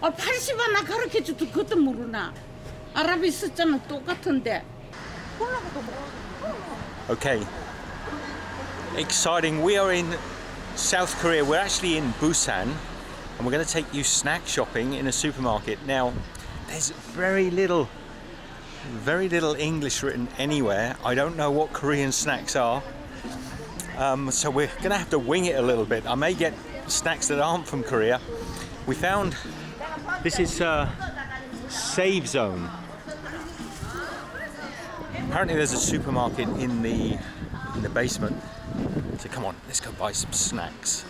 80원 가르쳐줘도 그것도 모르나. 아랍이 숫자는 똑같은데. Okay. Exciting. We are in South Korea. We're actually in Busan, and we're going to take you snack shopping in a supermarket. Now, there's very little English written anywhere. I don't know what Korean snacks are. So we're going to have to wing it a little bit. I may get snacks that aren't from Korea. We found this is Save Zone. Apparently there's a supermarket in the basement. So come on, let's go buy some snacks.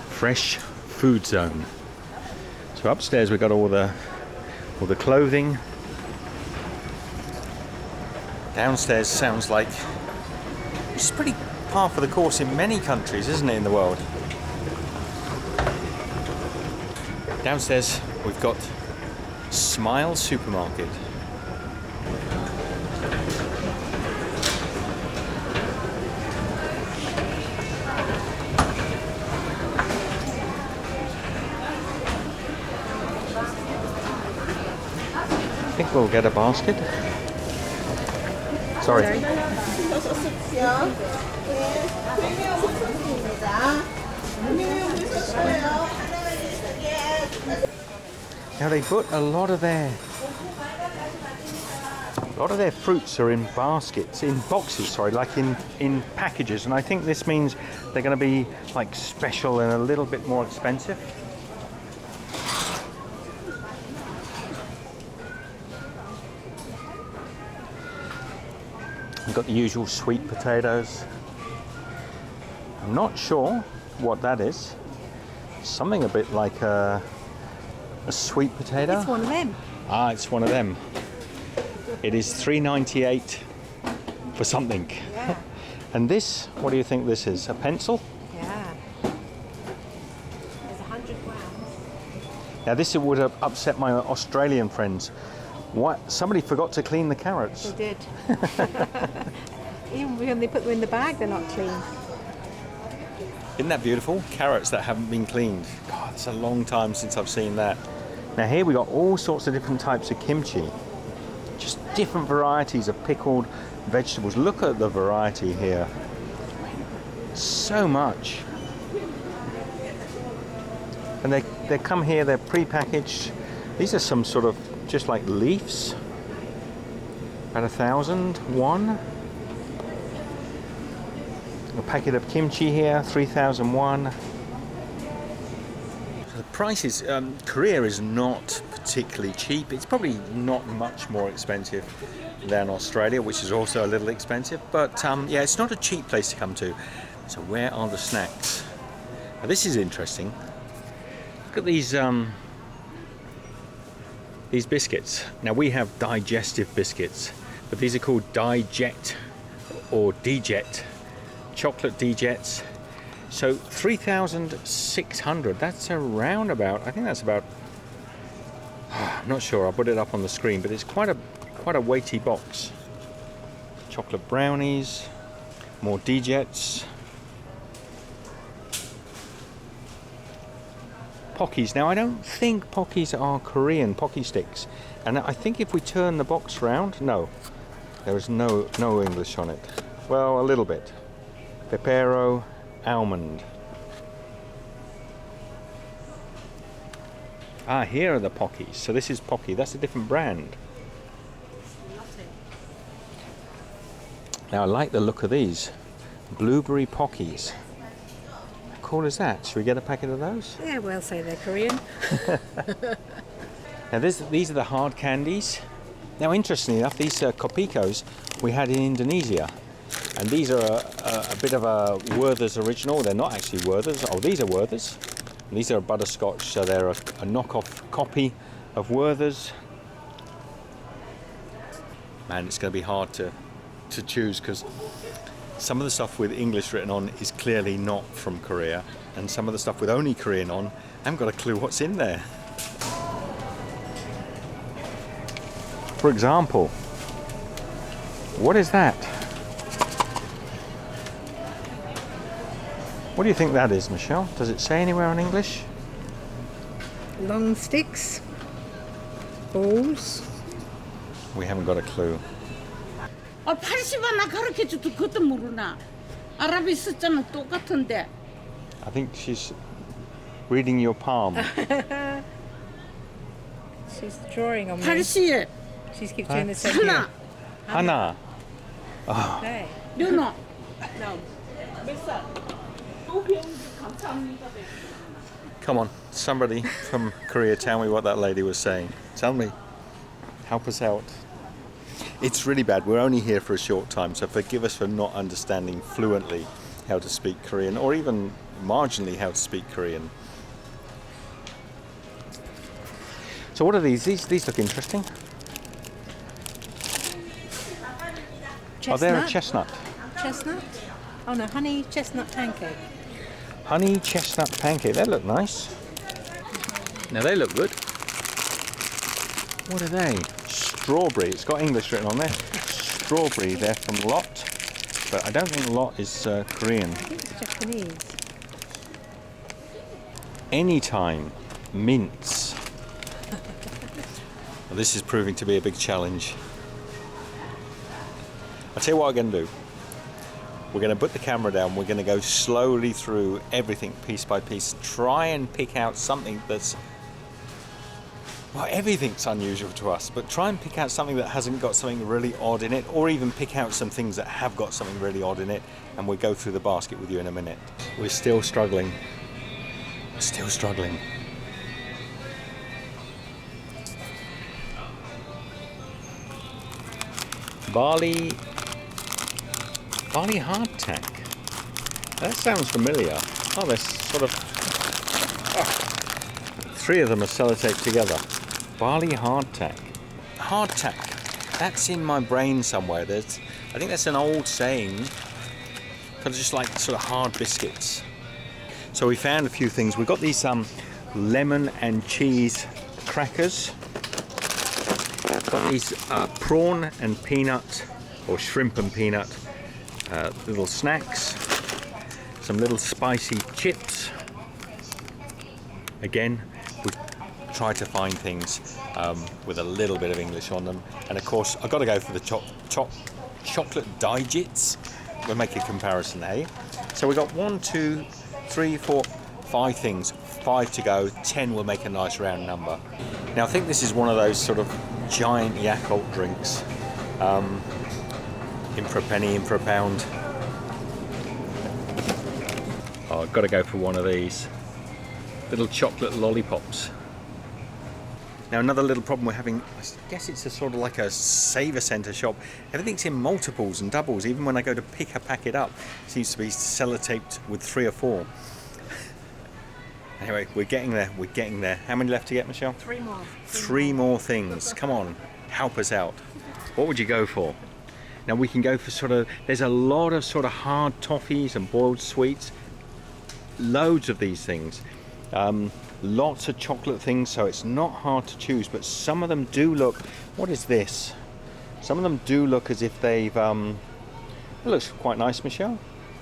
Fresh food zone. So upstairs we've got all the clothing. Downstairs sounds like it's pretty par for the course in many countries, isn't it, in the world? Downstairs we've got Smile Supermarket. I think we'll get a basket. Sorry. Now they put a lot of their fruits are in baskets, in boxes, sorry, like in packages, and I think this means they're going to be like special and a little bit more expensive. We've got the usual sweet potatoes. I'm not sure what that is. Something a bit like a sweet potato. It's one of them. Ah, it's one of them. It is $3.98 for something. Yeah. And this, what do you think this is? A pencil? Yeah. There's 100 grams. Now this would have upset my Australian friends. What? Somebody forgot to clean the carrots. They did. Even when they put them in the bag, they're not clean. Isn't that beautiful? Carrots that haven't been cleaned. God, it's a long time since I've seen that. Now here we got all sorts of different types of kimchi. Just different varieties of pickled vegetables. Look at the variety here. So much. And they come here, they're pre-packaged. These are some sort of just like leaves. About 1,000 won. A packet of kimchi here, 3,001. So the prices, Korea is not particularly cheap. It's probably not much more expensive than Australia, which is also a little expensive. But yeah, it's not a cheap place to come to. So where are the snacks? Now this is interesting. Look at these biscuits. Now we have digestive biscuits, but these are called Dijet or D-Jet. Chocolate D-Jets. So 3,600. That's around about, I think that's about, I'm not sure, I'll put it up on the screen, but it's quite a weighty box. Chocolate brownies, more D-Jets. Pockies. Now I don't think Pockies are Korean, Pocky sticks. And I think if we turn the box round, no, there is no English on it. Well, a little bit. Pepero, almond. Ah, here are the Pockies. So this is Pocky. That's a different brand. Now I like the look of these. Blueberry Pockies. How cool is that? Should we get a packet of those? Yeah, we'll say they're Korean. Now these are the hard candies. Now interestingly enough, these kopikos we had in Indonesia. And these are a bit of a Werther's original. They're not actually Werther's. Oh, these are Werther's. And these are a butterscotch, so they're a knockoff copy of Werther's. Man, it's going to be hard to choose because some of the stuff with English written on is clearly not from Korea. and some of the stuff with only Korean on, I haven't got a clue what's in there. For example, what is that? What do you think that is, Michelle? Does it say anywhere in English? Long sticks. Balls. We haven't got a clue. 80원 그렇게 줘도 그것도 모르나. 아랍이 숫자는 똑같은데. I think she's reading your palm. She's drawing on me. 80. She keeps doing the same. 하나. Hana. Hey. 누나. No. 몇 살? 또 배운 게 감사합니다. Come on, somebody from Korea, tell me what that lady was saying. Tell me. Help us out. It's really bad. We're only here for a short time, so forgive us for not understanding fluently how to speak Korean, or even marginally how to speak Korean. So what are these? These look interesting. Chestnut. Oh, they're a chestnut. Chestnut? Oh no, honey chestnut pancake. Honey chestnut pancake. They look nice. Now they look good. What are they? Strawberry. It's got English written on there. Strawberry. They're from Lot, but I don't think Lot is Korean. I think it's Japanese. Anytime. Mince. Well, this is proving to be a big challenge. I'll tell you what we're going to do. We're going to put the camera down. We're going to go slowly through everything piece by piece. Try and pick out something that's... Well, everything's unusual to us, but try and pick out something that hasn't got something really odd in it, or even pick out some things that have got something really odd in it, and we'll go through the basket with you in a minute. We're still struggling. Still struggling. Barley hardtack. That sounds familiar. Oh, there's sort of... three of them are sellotaped together. Barley hardtack. Hardtack. That's in my brain somewhere. I think that's an old saying. Kind of just like sort of hard biscuits. So we found a few things. We got these lemon and cheese crackers. Got these prawn and peanut, or shrimp and peanut little snacks. Some little spicy chips. Again, we try to find things with a little bit of English on them. And of course, I've got to go for the chocolate digits. We'll make a comparison, hey? So we got 1, 2, 3, 4, 5 things. 5 to go. 10 will make a nice round number. Now I think this is one of those sort of giant Yakult drinks. In for a penny, in for a pound. Oh, I've got to go for one of these. Little chocolate lollipops. Now another little problem we're having, I guess it's a sort of like a saver centre shop. Everything's in multiples and doubles. Even when I go to pick a packet up, it seems to be sellotaped with 3 or 4. Anyway, we're getting there, we're getting there. How many left to get, Michelle? 3 more. 3 more things. Come on, help us out. What would you go for? Now we can go for sort of, there's a lot of sort of hard toffees and boiled sweets. Loads of these things. Lots of chocolate things, so it's not hard to choose, but some of them do look, what is this? Some of them do look as if they've, it looks quite nice, Michelle.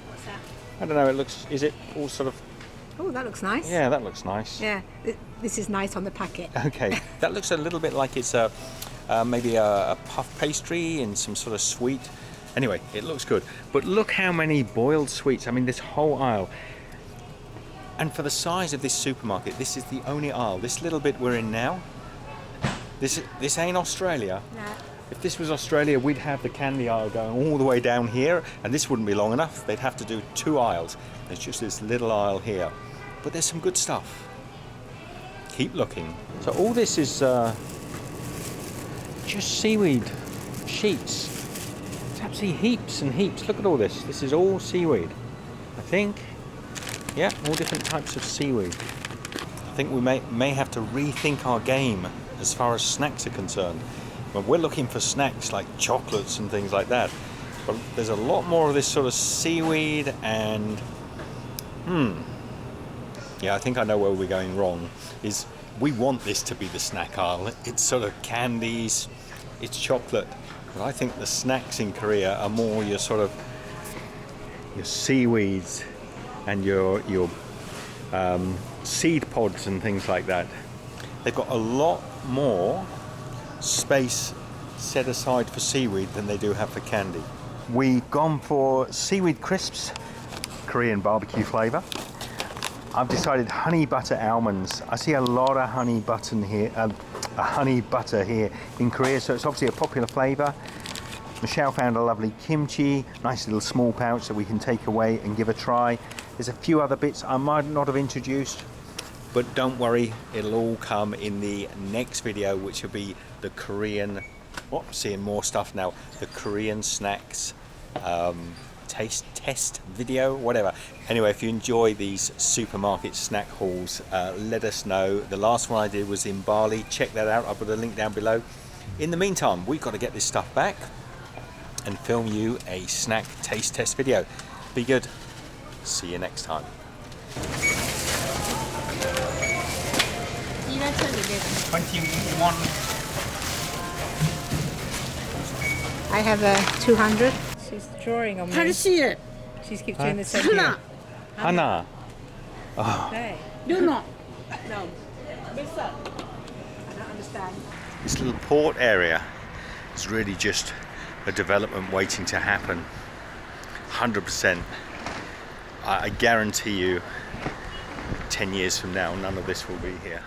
What's that? I don't know, it looks, is it all sort of... Oh, that looks nice. Yeah, that looks nice. Yeah, this is nice on the packet. Okay, that looks a little bit like it's a maybe a puff pastry and some sort of sweet. Anyway, it looks good. But look how many boiled sweets. I mean, this whole aisle. And for the size of this supermarket, this is the only aisle. This little bit we're in now, this ain't Australia. No. If this was Australia, we'd have the candy aisle going all the way down here, and this wouldn't be long enough. They'd have to do 2 aisles. There's just this little aisle here. But there's some good stuff. Keep looking. So all this is just seaweed sheets. It's absolutely heaps and heaps. Look at all this. This is all seaweed, I think. Yeah, all different types of seaweed. I think we may have to rethink our game as far as snacks are concerned. Well, we're looking for snacks like chocolates and things like that. But there's a lot more of this sort of seaweed and Yeah, I think I know where we're going wrong. Is we want this to be the snack aisle. It's sort of candies, it's chocolate. But I think the snacks in Korea are more your sort of your seaweeds and your seed pods and things like that. They've got a lot more space set aside for seaweed than they do have for candy. We've gone for seaweed crisps, Korean barbecue flavour. I've decided honey butter almonds. I see a lot of honey butter here in Korea, so it's obviously a popular flavour. Michele found a lovely kimchi, nice little small pouch that we can take away and give a try. There's a few other bits I might not have introduced, but don't worry, it'll all come in the next video, which will be the Korean, seeing more stuff now, the Korean snacks taste test video, whatever. Anyway, if you enjoy these supermarket snack hauls, let us know. The last one I did was in Bali. Check that out. I'll put a link down below. In the meantime, we've got to get this stuff back and film you a snack taste test video. Be good. See you next time. 21. I have a 200. She's drawing on me. 80. She keeps doing the same thing. 하나. Hana. Hey, No. no. I don't understand. This little port area is really just a development waiting to happen. 100%. I guarantee you 10 years from now none of this will be here.